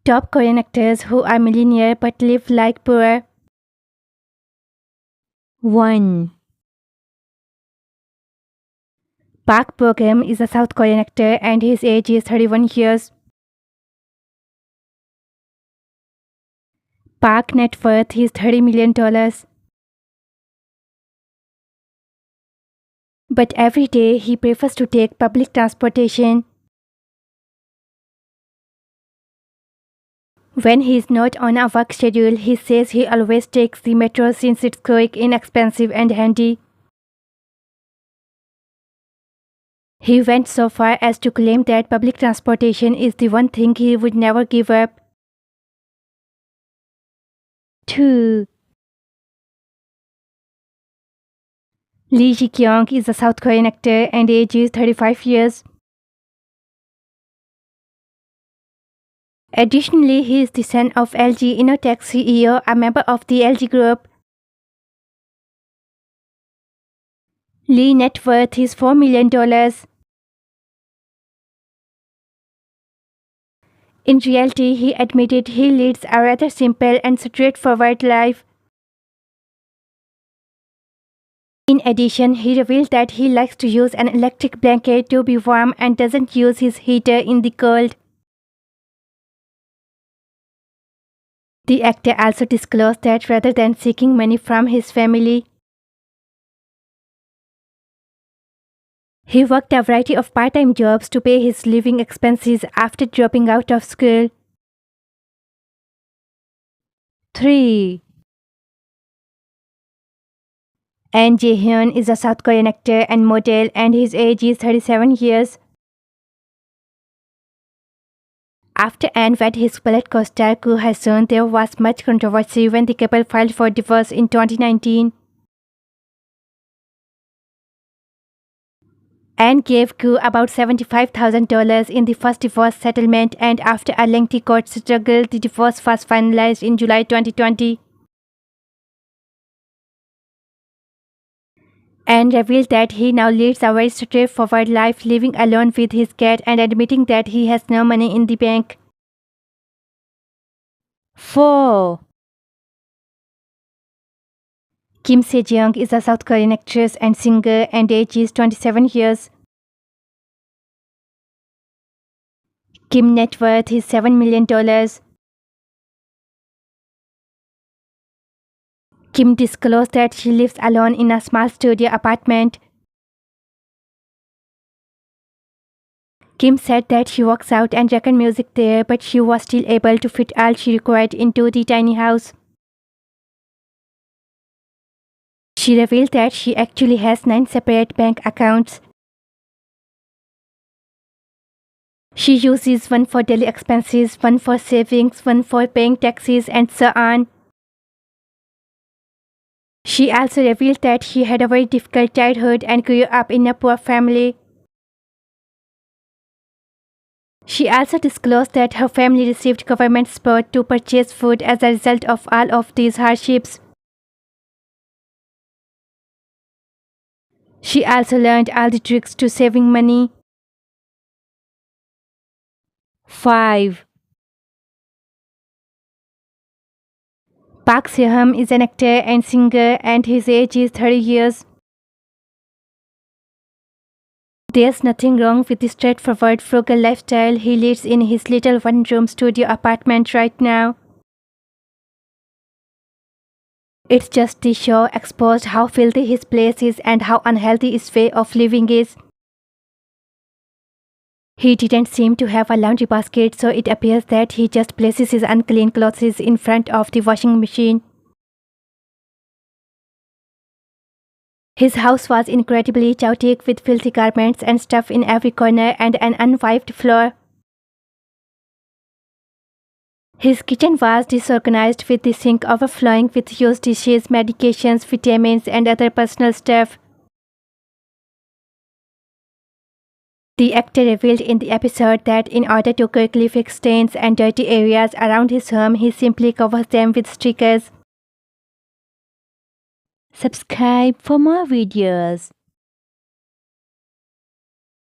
Top Korean actors who are millionaire but live like poor. 1. Park Bo-gum is a South Korean actor and his age is 31 years. Park net worth is $30 million. But every day he prefers to take public transportation. When he is not on a work schedule, he says he always takes the metro since it's quick, inexpensive and handy. He went so far as to claim that public transportation is the one thing he would never give up. 2. Lee Ji-kyung is a South Korean actor and age is 35 years. Additionally, he is the son of LG Innotek CEO, a member of the LG Group. Lee net worth is $4 million. In reality, he admitted he leads a rather simple and straightforward life. In addition, he revealed that he likes to use an electric blanket to be warm and doesn't use his heater in the cold. The actor also disclosed that rather than seeking money from his family, he worked a variety of part-time jobs to pay his living expenses after dropping out of school. 3. Ahn Jae-hyun is a South Korean actor and model and his age is 37 years. After Ahn wed his pilot co-star Koo Ha-sun, there was much controversy when the couple filed for divorce in 2019. Ahn gave Koo about $75,000 in the first divorce settlement, and after a lengthy court struggle, the divorce was finalized in July 2020. Ahn revealed that he now leads a very straightforward life, living alone with his cat and admitting that he has no money in the bank. 4. Kim Se-jeong is a South Korean actress and singer and age is 27 years. Kim net worth is $7 million. Kim disclosed that she lives alone in a small studio apartment. Kim said that she works out and records music there, but she was still able to fit all she required into the tiny house. She revealed that she actually has 9 separate bank accounts. She uses one for daily expenses, one for savings, one for paying taxes, and so on. She also revealed that she had a very difficult childhood and grew up in a poor family. She also disclosed that her family received government support to purchase food as a result of all of these hardships. She also learned all the tricks to saving money. 5. Park Se-hum is an actor and singer and his age is 30 years. There's nothing wrong with the straightforward frugal lifestyle he leads in his little one-room studio apartment right now. It's just the show exposed how filthy his place is and how unhealthy his way of living is. He didn't seem to have a laundry basket, so it appears that he just places his unclean clothes in front of the washing machine. His house was incredibly chaotic with filthy garments and stuff in every corner and an unwiped floor. His kitchen was disorganized with the sink overflowing with used dishes, medications, vitamins, and other personal stuff. The actor revealed in the episode that in order to quickly fix stains and dirty areas around his home, he simply covers them with stickers. Subscribe for more videos.